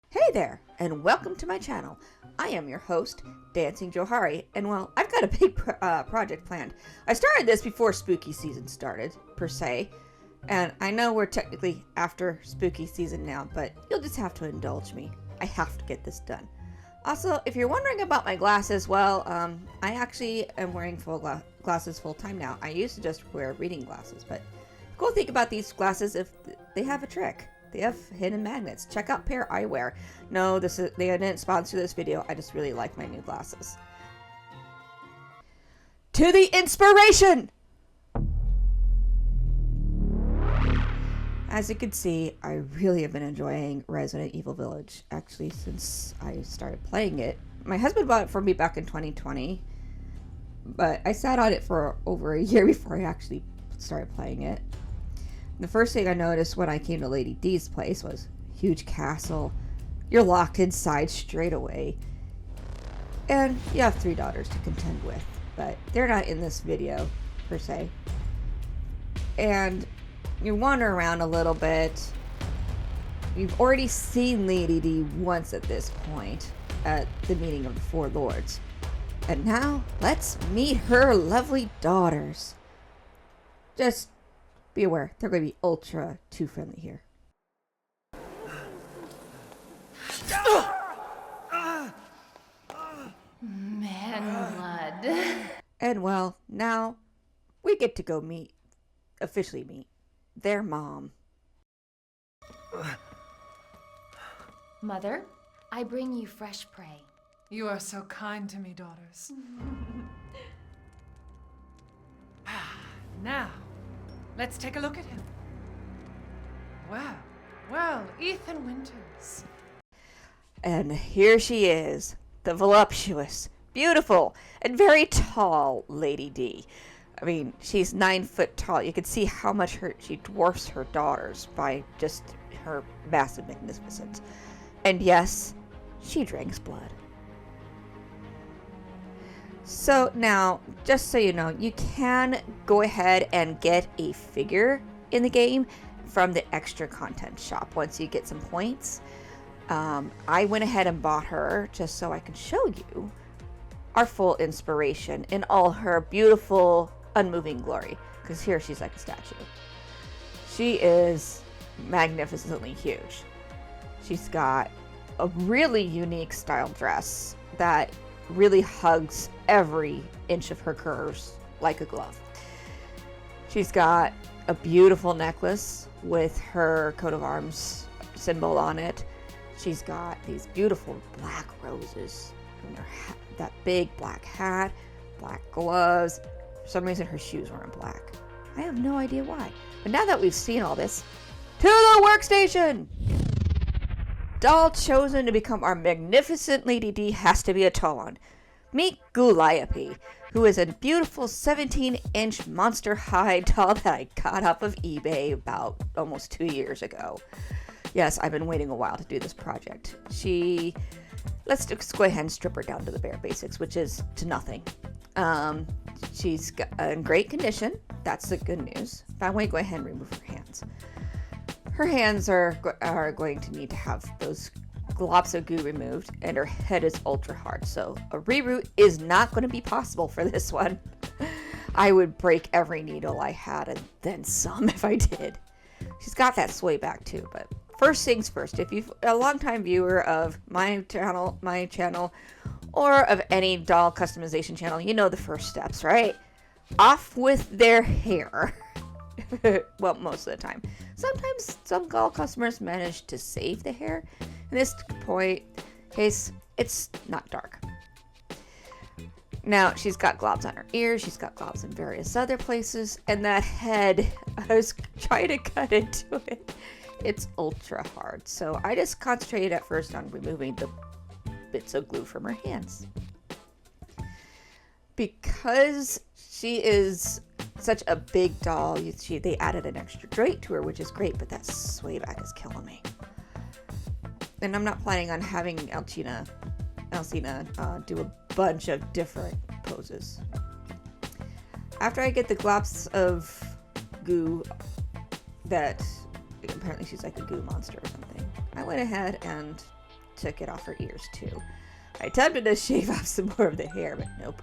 Hey there, and welcome to my channel. I am your host, Dancing Johari, and well, I've got a big project planned. I started this before spooky season started, per se, and I know we're technically after spooky season now, but you'll just have to indulge me. I have to get this done. Also, if you're wondering about my glasses, well, I actually am wearing glasses full time now. I used to just wear reading glasses, but the cool thing about these glasses is they have a trick. They have hidden magnets. Check out Pair Eyewear. No, they didn't sponsor this video. I just really like my new glasses. To the inspiration! As you can see, I really have been enjoying Resident Evil Village, actually, since I started playing it. My husband bought it for me back in 2020, but I sat on it for over a year before I actually started playing it. The first thing I noticed when I came to Lady D's place was huge castle. You're locked inside straight away. And you have 3 daughters to contend with, but they're not in this video, per se. And you wander around a little bit. You've already seen Lady D once at this point at the meeting of the 4 lords. And now, let's meet her lovely daughters. Just be aware, they're going to be ultra too friendly here. Man blood. And well, now we get to go officially meet their mom. Mother, I bring you fresh prey. You are so kind to me, daughters. Now, let's take a look at him. Well, Ethan Winters. And here she is, the voluptuous, beautiful, and very tall Lady D. I mean, she's 9 foot tall. You can see how much she dwarfs her daughters by just her massive magnificence. And yes, she drinks blood. So now, just so you know, you can go ahead and get a figure in the game from the extra content shop once you get some points. I went ahead and bought her just so I can show you our full inspiration in all her beautiful, unmoving glory. Because here she's like a statue. She is magnificently huge. She's got a really unique style dress that really hugs every inch of her curves like a glove. She's got a beautiful necklace with her coat of arms symbol on it. She's got these beautiful black roses in her that big black hat, black gloves. For some reason her shoes weren't black. I have no idea why. But now that we've seen all this, to the workstation! Doll chosen to become our magnificent Lady D has to be a tall one. Meet Gouache, who is a beautiful 17-inch monster high doll that I got off of eBay about almost 2 years ago. Yes, I've been waiting a while to do this project. Let's just go ahead and strip her down to the bare basics, which is to nothing. She's in great condition. That's the good news. But I want to go ahead and remove her hands. Her hands are going to need to have those globs of goo removed, and her head is ultra hard, so a reroute is not going to be possible for this one. I would break every needle I had and then some if I did. She's got that sway back too, but first things first, if you're a longtime viewer of my channel, or of any doll customization channel, you know the first steps, right? Off with their hair. Well, most of the time. Sometimes some doll customers manage to save the hair. In this case, it's not dark. Now, she's got globs on her ears, she's got globs in various other places, and that head, I was trying to cut into it. it's ultra hard. So I just concentrated at first on removing the bits of glue from her hands. Because she is such a big doll, they added an extra joint to her, which is great, but that sway back is killing me. And I'm not planning on having Alcina do a bunch of different poses. After I get the globs of goo that apparently she's like a goo monster or something, I went ahead and took it off her ears too. I attempted to shave off some more of the hair, but nope.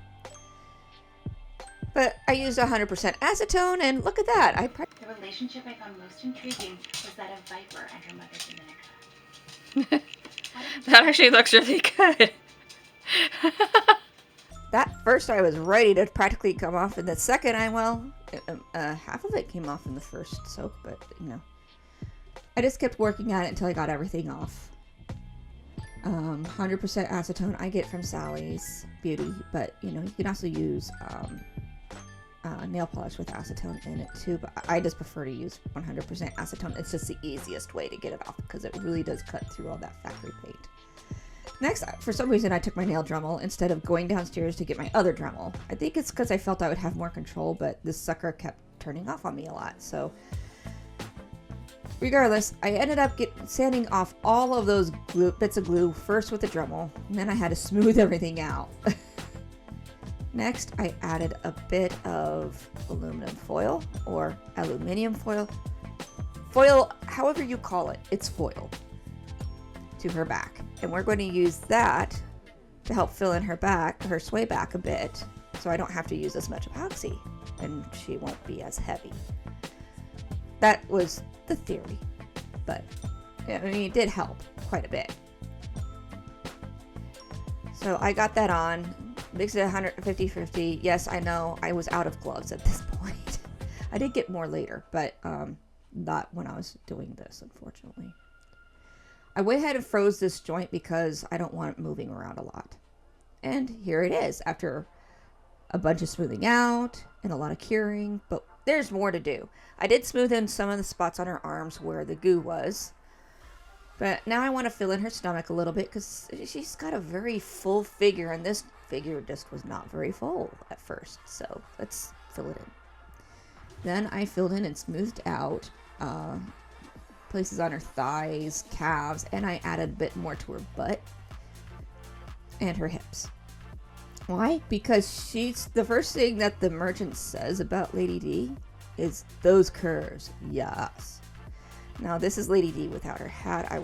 But I used 100% acetone, and look at that. The relationship I found most intriguing was that of Viper and her mother Dominica. That actually looks really good. That first I was ready to practically come off, and the second half of it came off in the first soak, but you know. I just kept working at it until I got everything off. 100% acetone I get from Sally's Beauty, but you know, you can also use nail polish with acetone in it too, but I just prefer to use 100% acetone. It's just the easiest way to get it off because it really does cut through all that factory paint. Next, for some reason, I took my nail Dremel instead of going downstairs to get my other Dremel. I think it's because I felt I would have more control, but this sucker kept turning off on me a lot. So, regardless, I ended up sanding off all of those bits of glue first with the Dremel, and then I had to smooth everything out. Next, I added a bit of aluminum foil or aluminium foil. Foil, however you call it, it's foil to her back. And we're going to use that to help fill in her sway back a bit, so I don't have to use as much epoxy and she won't be as heavy. That was the theory, but I mean, it did help quite a bit. So I got that on, mixed it 150-50. Yes, I know I was out of gloves at this point. I did get more later, but not when I was doing this, unfortunately. I went ahead and froze this joint because I don't want it moving around a lot. And here it is after a bunch of smoothing out and a lot of curing, but there's more to do. I did smooth in some of the spots on her arms where the goo was, but now I want to fill in her stomach a little bit because she's got a very full figure, and this figure just was not very full at first, so let's fill it in. Then I filled in and smoothed out places on her thighs, calves, and I added a bit more to her butt and her hips. Why? Because she's the first thing that the merchant says about Lady D is those curves. Yes. Now this is Lady D without her hat.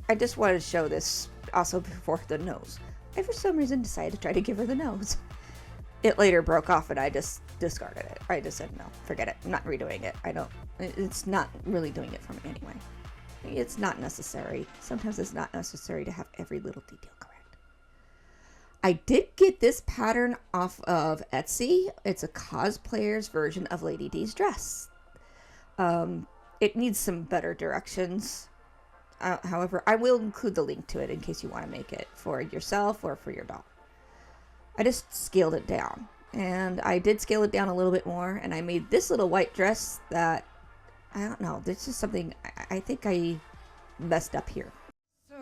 I just wanted to show this also before the nose. I for some reason decided to try to give her the nose. It later broke off and I just discarded it. I just said no, forget it. I'm not redoing it. It's not really doing it for me anyway. It's not necessary. Sometimes it's not necessary to have every little detail correct. I did get this pattern off of Etsy. It's a cosplayer's version of Lady D's dress. It needs some better directions. However, I will include the link to it in case you want to make it for yourself or for your doll. I just scaled it down, and I did scale it down a little bit more, and I made this little white dress that, I don't know, there's just something, I think I messed up here. So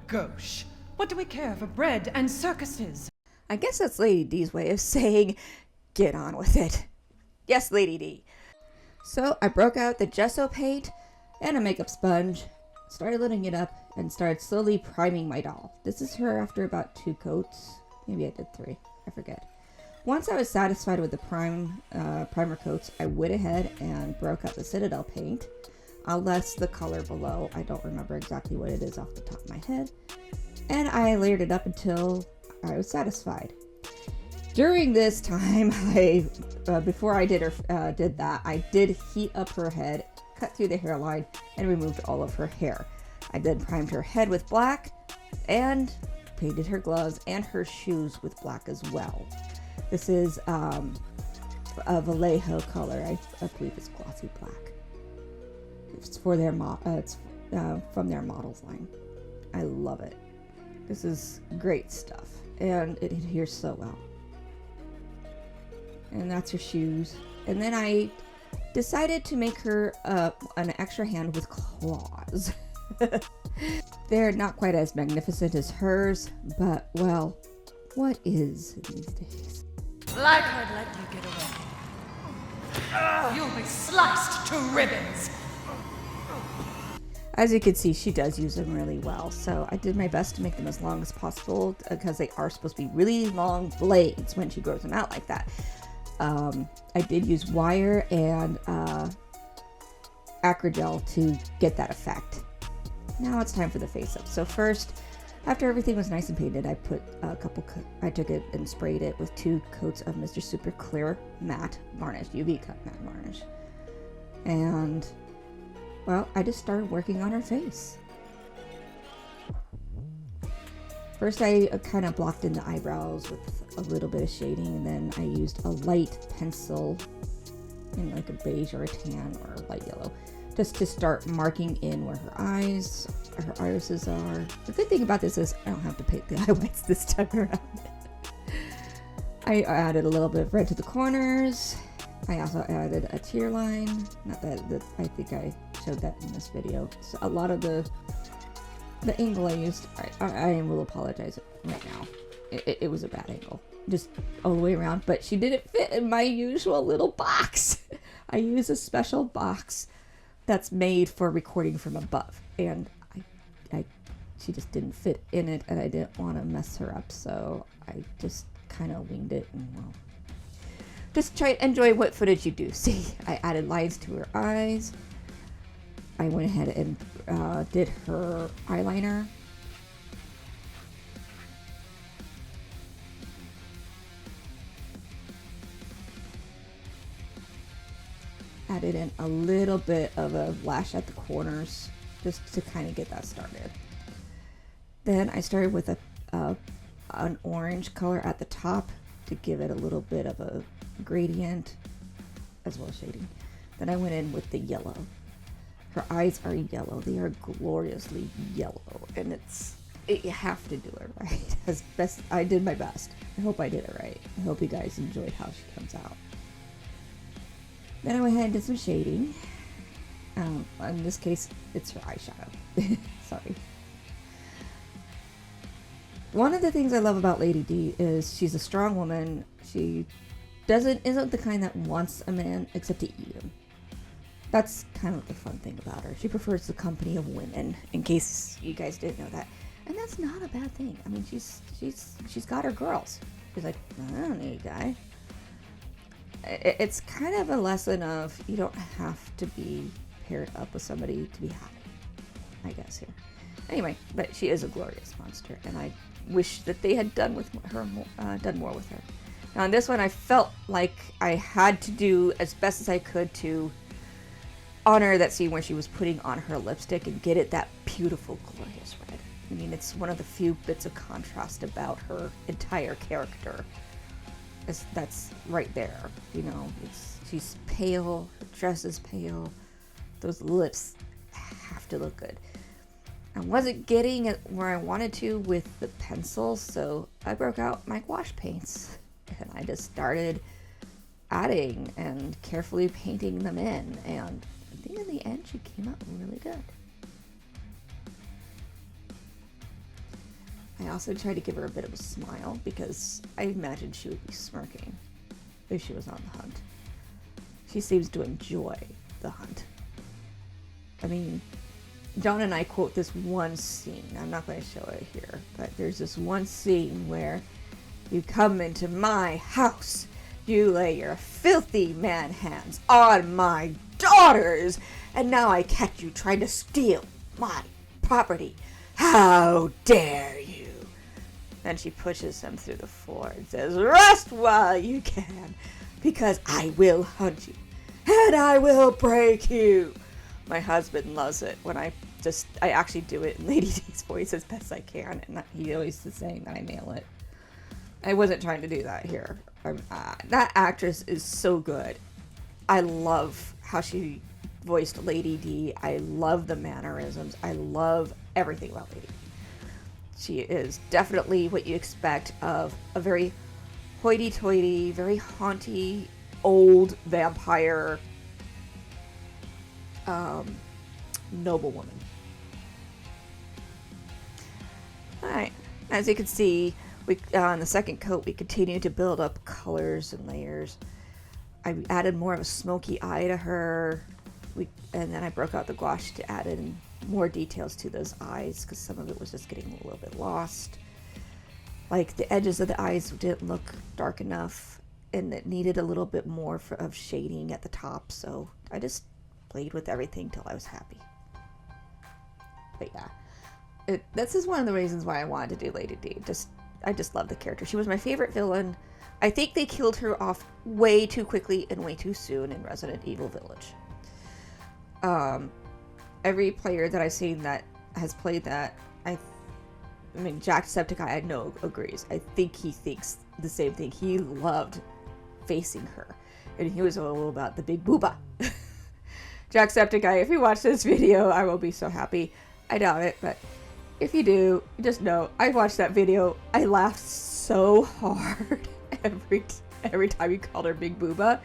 gauche. What do we care for bread and circuses? I guess that's Lady D's way of saying, get on with it. Yes, Lady D. So I broke out the gesso paint and a makeup sponge, started loading it up, and started slowly priming my doll. This is her after about 2 coats. Maybe I did 3. I forget. Once I was satisfied with the primer coats, I went ahead and broke out the Citadel paint. Less the color below. I don't remember exactly what it is off the top of my head. And I layered it up until I was satisfied. During this time, before I did that, I did heat up her head, cut through the hairline, and removed all of her hair. I then primed her head with black and painted her gloves and her shoes with black as well. This is a Vallejo color. I believe it's glossy black. It's for their from their models line. I love it. This is great stuff, and it adheres so well. And that's her shoes. And then I decided to make her an extra hand with claws. They're not quite as magnificent as hers, but well, what is these days? Like I'd let you get away. You'll be sliced to ribbons. As you can see, she does use them really well, so I did my best to make them as long as possible because they are supposed to be really long blades when she grows them out like that. I did use wire and acrygel to get that effect. Now it's time for the face up. So first, after everything was nice and painted, I put I took it and sprayed it with 2 coats of Mr. Super Clear Matte Varnish, UV cut matte varnish. And well, I just started working on her face. First, I kind of blocked in the eyebrows with a little bit of shading, and then I used a light pencil in like a beige or a tan or a light yellow, just to start marking in where her irises are. The good thing about this is I don't have to paint the eye whites this time around. I added a little bit of red to the corners. I also added a tear line. Not that I think I showed that in this video. So a lot of the angle I used, I will apologize right now. It was a bad angle, just all the way around. But she didn't fit in my usual little box. I use a special box that's made for recording from above, and she just didn't fit in it, and I didn't want to mess her up, so I just kind of winged it, and well, just try to enjoy what footage you do see. I added lines to her eyes. I went ahead and did her eyeliner. Added in a little bit of a lash at the corners just to kind of get that started. Then I started with an orange color at the top to give it a little bit of a gradient as well as shading. Then I went in with the yellow. Her eyes are yellow. They are gloriously yellow, and you have to do it right. As best I did my best. I hope I did it right. I hope you guys enjoyed how she comes out. Then I went ahead and did some shading. In this case, it's her eyeshadow. Sorry. One of the things I love about Lady D is she's a strong woman. She isn't the kind that wants a man except to eat him. That's kind of the fun thing about her. She prefers the company of women, in case you guys didn't know that. And that's not a bad thing. I mean, she's got her girls. She's like, I don't need a guy. It's kind of a lesson of you don't have to be paired up with somebody to be happy, I guess, here. Anyway, but she is a glorious monster, and I wish that they had done more with her. Now, on this one, I felt like I had to do as best as I could to honor that scene where she was putting on her lipstick and get it that beautiful, glorious red. I mean, it's one of the few bits of contrast about her entire character. That's right there, you know. She's pale, her dress is pale, those lips have to look good. I wasn't getting it where I wanted to with the pencils, so I broke out my gouache paints, and I just started adding and carefully painting them in, and I think in the end she came out really good. I also tried to give her a bit of a smile because I imagined she would be smirking if she was on the hunt. She seems to enjoy the hunt. I mean, John and I quote this one scene. I'm not going to show it here, but there's this one scene where you come into my house, you lay your filthy man hands on my daughters, and now I catch you trying to steal my property. How dare you? Then she pushes him through the floor and says, rest while you can, because I will hunt you, and I will break you. My husband loves it when I actually do it in Lady D's voice as best I can, and he always is saying that I nail it. I wasn't trying to do that here. That actress is so good. I love how she voiced Lady D. I love the mannerisms. I love everything about Lady D. She is definitely what you expect of a very hoity-toity, very haunty, old vampire noblewoman. Alright, as you can see, we on the second coat we continued to build up colors and layers. I added more of a smoky eye to her, and then I broke out the gouache to add in more details to those eyes because some of it was just getting a little bit lost. Like the edges of the eyes didn't look dark enough, and it needed a little bit more of shading at the top, so I just played with everything till I was happy. But yeah, this is one of the reasons why I wanted to do Lady D. I just love the character. She was my favorite villain. I think they killed her off way too quickly and way too soon in Resident Evil Village. Every player that I've seen that has played that, I mean, Jacksepticeye, I know, agrees. I think he thinks the same thing. He loved facing her, and he was all about the big booba. Jacksepticeye, if you watch this video, I will be so happy. I doubt it, but if you do, just know I watched that video. I laughed so hard every time you called her Big Booba,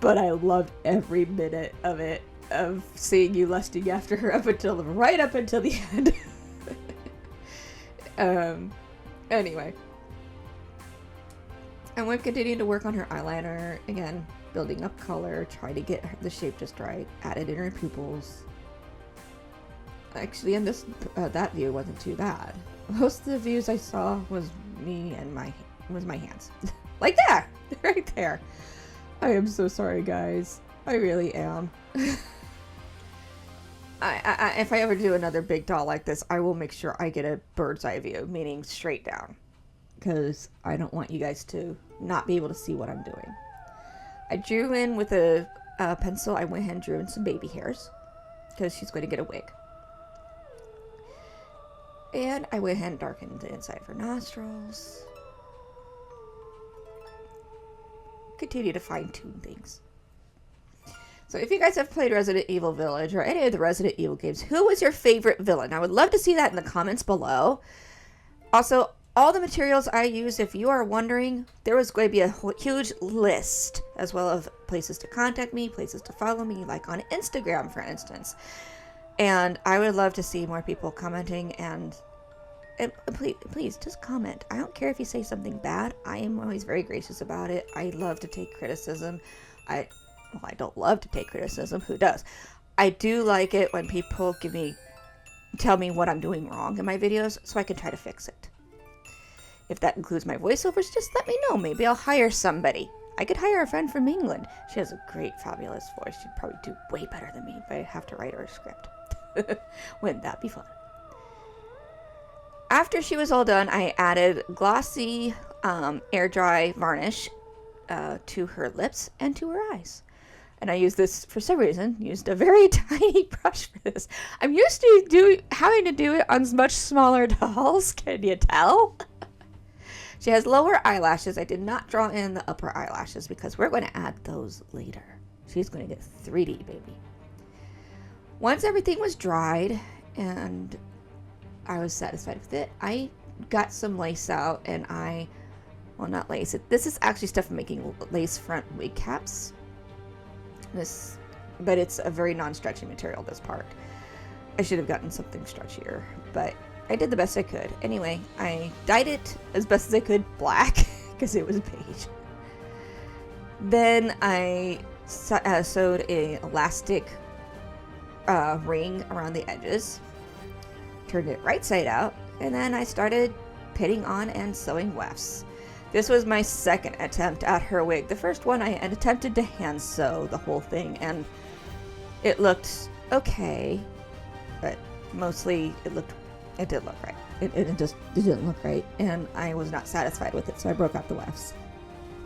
but I loved every minute of it, of seeing you lusting after her right up until the end. Anyway, and we've continued to work on her eyeliner again, building up color, trying to get the shape just right, added in her pupils. Actually, in this that view wasn't too bad. Most of the views I saw was me and my hands. Like that! Right there. I am so sorry, guys. I really am. If I ever do another big doll like this, I will make sure I get a bird's eye view, meaning straight down. Because I don't want you guys to not be able to see what I'm doing. I drew in with a pencil, I went ahead and drew in some baby hairs. Because she's going to get a wig. And I went ahead and darkened the inside of her nostrils. Continue to fine-tune things. So if you guys have played Resident Evil Village or any of the Resident Evil games, who was your favorite villain? I would love to see that in the comments below. Also, all the materials I used, if you are wondering, there was going to be a huge list, as well as places to contact me, places to follow me, like on Instagram, for instance. And I would love to see more people commenting, and please just comment. I don't care if you say something bad. I am always very gracious about it. I love to take criticism. I don't love to take criticism. Who does? I do like it when people tell me what I'm doing wrong in my videos so I can try to fix it. If that includes my voiceovers, just let me know. Maybe I'll hire somebody. I could hire a friend from England. She has a great, fabulous voice. She'd probably do way better than me, but I have to write her a script. Wouldn't that be fun? After she was all done, I added glossy air dry varnish to her lips and to her eyes. And I used this, for some reason, used a very tiny brush for this. I'm used to having to do it on much smaller dolls, can you tell? She has lower eyelashes. I did not draw in the upper eyelashes because we're going to add those later. She's going to get 3D, baby. Once everything was dried and I was satisfied with it, I got some lace out and well, not lace. This is actually stuff for making lace front wig caps. But it's a very non-stretchy material, this part. I should have gotten something stretchier, but I did the best I could. Anyway, I dyed it as best as I could black because it was beige. Then I sewed an elastic ring around the edges, turned it right side out, and then I started pinning on and sewing wefts. This was my second attempt at her wig. The first one I had attempted to hand sew the whole thing, and it looked okay, but mostly it did look right. It didn't look right, and I was not satisfied with it, so I broke out the wefts.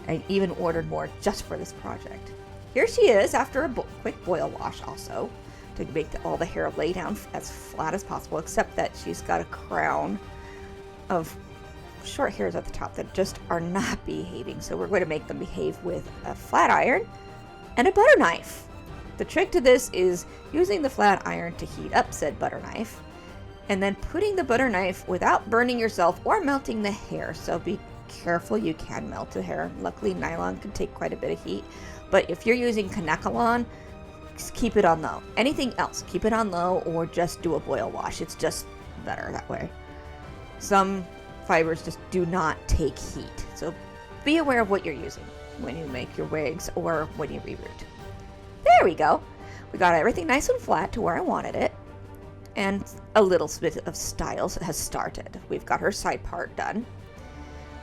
I even ordered more just for this project. Here she is after a quick boil wash also, to make all the hair lay down as flat as possible, except that she's got a crown of short hairs at the top that just are not behaving, so we're going to make them behave with a flat iron and a butter knife. The trick to this is using the flat iron to heat up said butter knife, and then putting the butter knife without burning yourself or melting the hair, so be careful, you can melt the hair. Luckily nylon can take quite a bit of heat, but if you're using Kanekalon, keep it on low. Anything else, keep it on low or just do a boil wash. It's just better that way. Some fibers just do not take heat. So be aware of what you're using when you make your wigs or when you reroot. There we go. We got everything nice and flat to where I wanted it. And a little bit of style has started. We've got her side part done.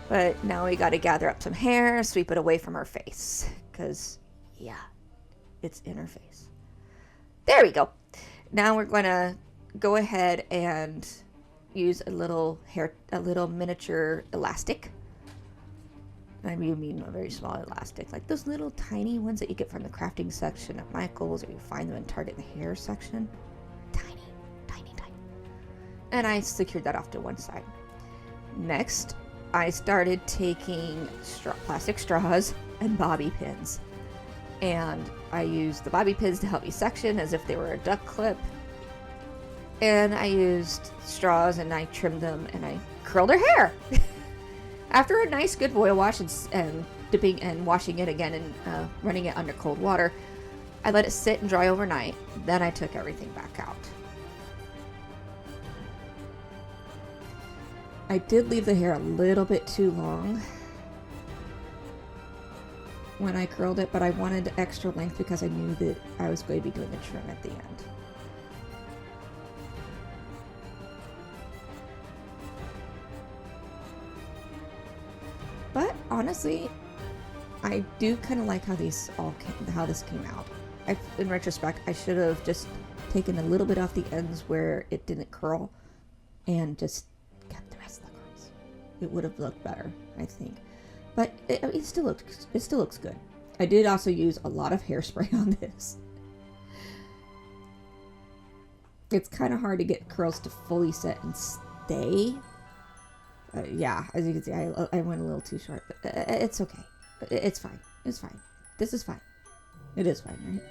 But now we got to gather up some hair, sweep it away from her face. Because, yeah, it's in her face. There we go. Now we're going to go ahead and use a little miniature elastic. I mean a very small elastic, like those little tiny ones that you get from the crafting section at Michael's, or you find them in Target in the hair section. Tiny. And I secured that off to one side. Next, I started taking plastic straws and bobby pins. And I used the bobby pins to help me section as if they were a duck clip. And I used straws and I trimmed them and I curled her hair. After a nice good boil wash and dipping and washing it again and running it under cold water, I let it sit and dry overnight. Then I took everything back out. I did leave the hair a little bit too long when I curled it, but I wanted extra length because I knew that I was going to be doing the trim at the end. But honestly, I do kind of like how this came out. In retrospect, I should have just taken a little bit off the ends where it didn't curl and just kept the rest of the curls. It would have looked better, I think. But it still looks good. I did also use a lot of hairspray on this. It's kind of hard to get curls to fully set and stay. Yeah, as you can see, I went a little too short, but it's okay. It's fine. It's fine. This is fine. It is fine,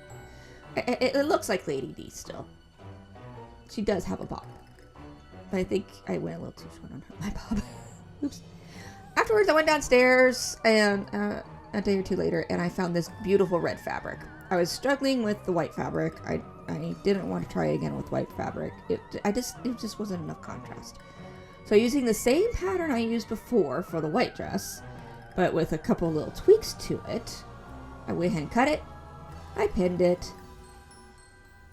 right? It looks like Lady D still. She does have a bob. But I think I went a little too short on my bob. Oops. Afterwards, I went downstairs and a day or two later, and I found this beautiful red fabric. I was struggling with the white fabric. I didn't want to try again with white fabric. It just wasn't enough contrast. So using the same pattern I used before for the white dress, but with a couple little tweaks to it, I went ahead and cut it, I pinned it,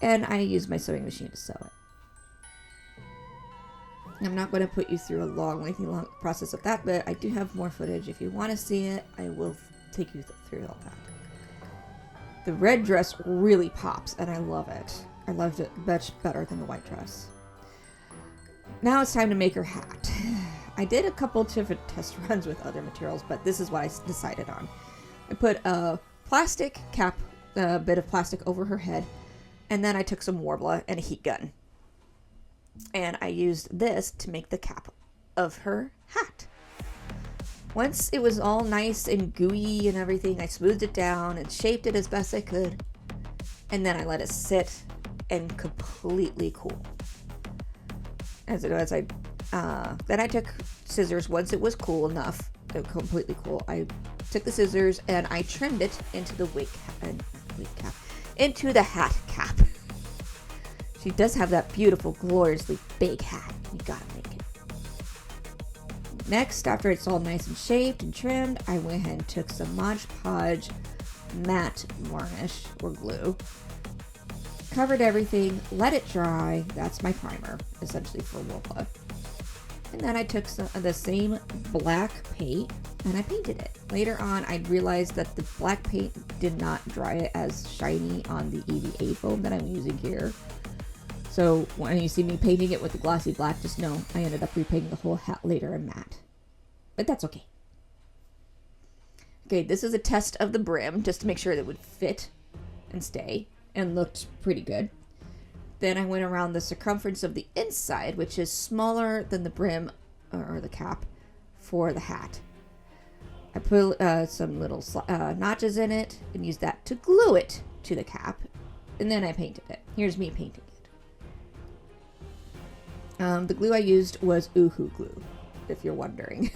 and I used my sewing machine to sew it. I'm not going to put you through a long process of that, but I do have more footage. If you want to see it, I will take you through all that. The red dress really pops, and I love it. I loved it much better than the white dress. Now it's time to make her hat. I did a couple different test runs with other materials, but this is what I decided on. I put a plastic cap, a bit of plastic over her head, and then I took some worbla and a heat gun. And I used this to make the cap of her hat. Once it was all nice and gooey and everything, I smoothed it down and shaped it as best I could. And then I let it sit and completely cool. Then I took scissors once it was cool enough, completely cool. I took the scissors and I trimmed it into the into the hat cap. She does have that beautiful, gloriously big hat. You gotta make it. Next, after it's all nice and shaped and trimmed, I went ahead and took some Mod Podge matte varnish or glue. Covered everything, let it dry. That's my primer, essentially, for worbla. And then I took the same black paint and I painted it. Later on, I realized that the black paint did not dry as shiny on the EVA foam that I'm using here. So when you see me painting it with the glossy black, just know I ended up repainting the whole hat later in matte. But that's okay. Okay, this is a test of the brim, just to make sure that it would fit and stay, and looked pretty good. Then I went around the circumference of the inside, which is smaller than the brim or the cap for the hat. I put some little notches in it and used that to glue it to the cap. And then I painted it. Here's me painting it. The glue I used was Uhu glue, if you're wondering.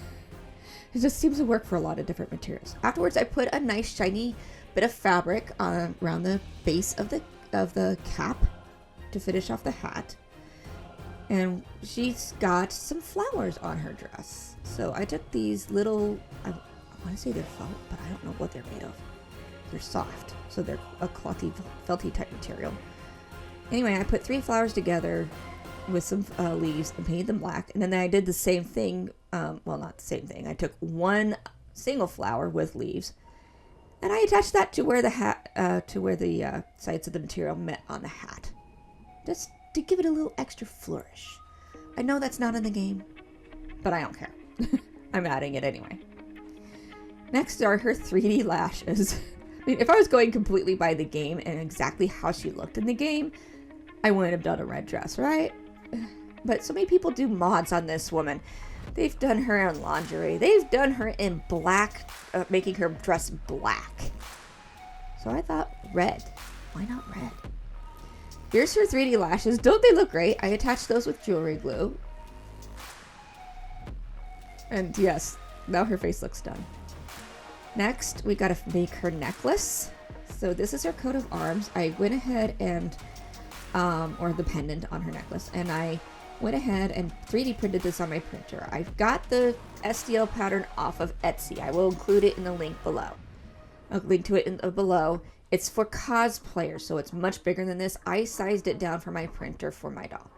It just seems to work for a lot of different materials. Afterwards, I put a nice shiny bit of fabric around the base of the of the cap to finish off the hat. And she's got some flowers on her dress. So I took these little, I want to say they're felt, but I don't know what they're made of. They're soft, so they're a clothy, felty type material. Anyway, I put 3 flowers together with some leaves and painted them black. And then I did the same thing, well, not the same thing. I took 1 single flower with leaves, and I attached that to where the hat, sides of the material met on the hat. Just to give it a little extra flourish. I know that's not in the game, but I don't care. I'm adding it anyway. Next are her 3D lashes. I mean, if I was going completely by the game and exactly how she looked in the game, I wouldn't have done a red dress, right? But so many people do mods on this woman. They've done her in lingerie. They've done her in black, making her dress black. So I thought red. Why not red? Here's her 3D lashes. Don't they look great? I attached those with jewelry glue. And yes, now her face looks done. Next, we gotta make her necklace. So this is her coat of arms. I went ahead and, or the pendant on her necklace, and I went ahead and 3D printed this on my printer. I've got the STL pattern off of Etsy. I will include it in the link below. I'll link to it below. It's for cosplayers, so it's much bigger than this. I sized it down for my printer for my doll.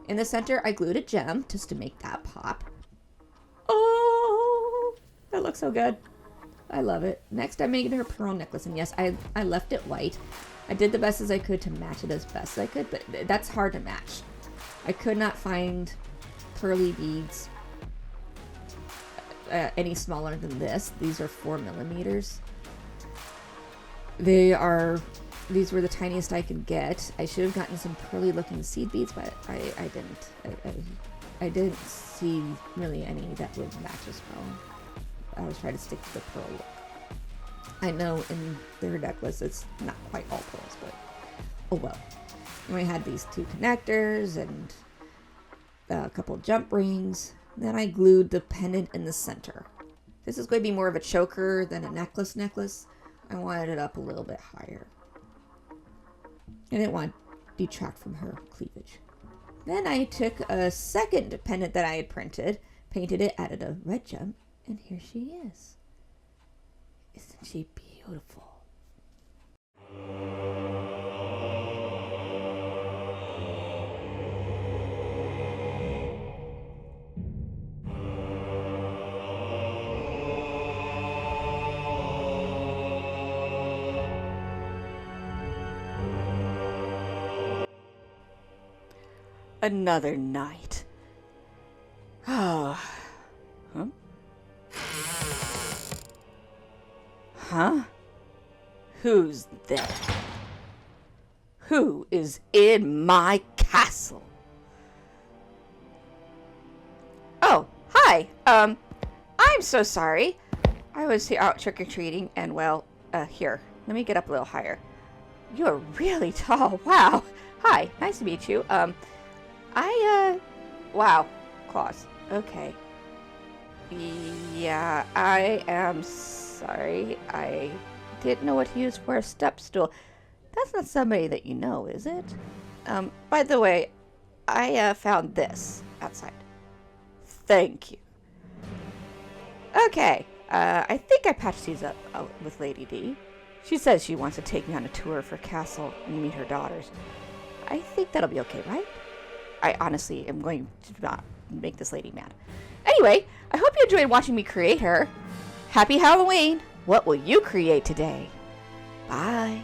In the center, I glued a gem just to make that pop. Oh, that looks so good. I love it. Next, I made her pearl necklace, and yes, I left it white. I did the best as I could to match it as best as I could, but that's hard to match. I could not find pearly beads any smaller than this. These are 4 millimeters. These were the tiniest I could get. I should have gotten some pearly looking seed beads, but I didn't. I didn't see really any that would match as well. I was trying to stick to the pearl look. I know in their necklace it's not quite all pearls, but oh well. And we had these 2 connectors and a couple jump rings. Then I glued the pendant in the center. This is going to be more of a choker than a necklace. I wanted it up a little bit higher. I didn't want to detract from her cleavage. Then I took a second pendant that I had printed, painted it, added a red gem, and here she is. Isn't she beautiful? Another night. Oh. Huh? Huh? Who's there? Who is in my castle? Oh, hi. I'm so sorry. I was out trick-or-treating and, well, here. Let me get up a little higher. You're really tall. Wow. Hi. Nice to meet you. Wow. Claws. Okay. Yeah, I am sorry. I didn't know what to use for a step stool. That's not somebody that you know, is it? By the way, I found this outside. Thank you. Okay, I think I patched these up with Lady D. She says she wants to take me on a tour of her castle and meet her daughters. I think that'll be okay, right? I honestly am going to not make this lady mad. Anyway, I hope you enjoyed watching me create her. Happy Halloween! What will you create today? Bye.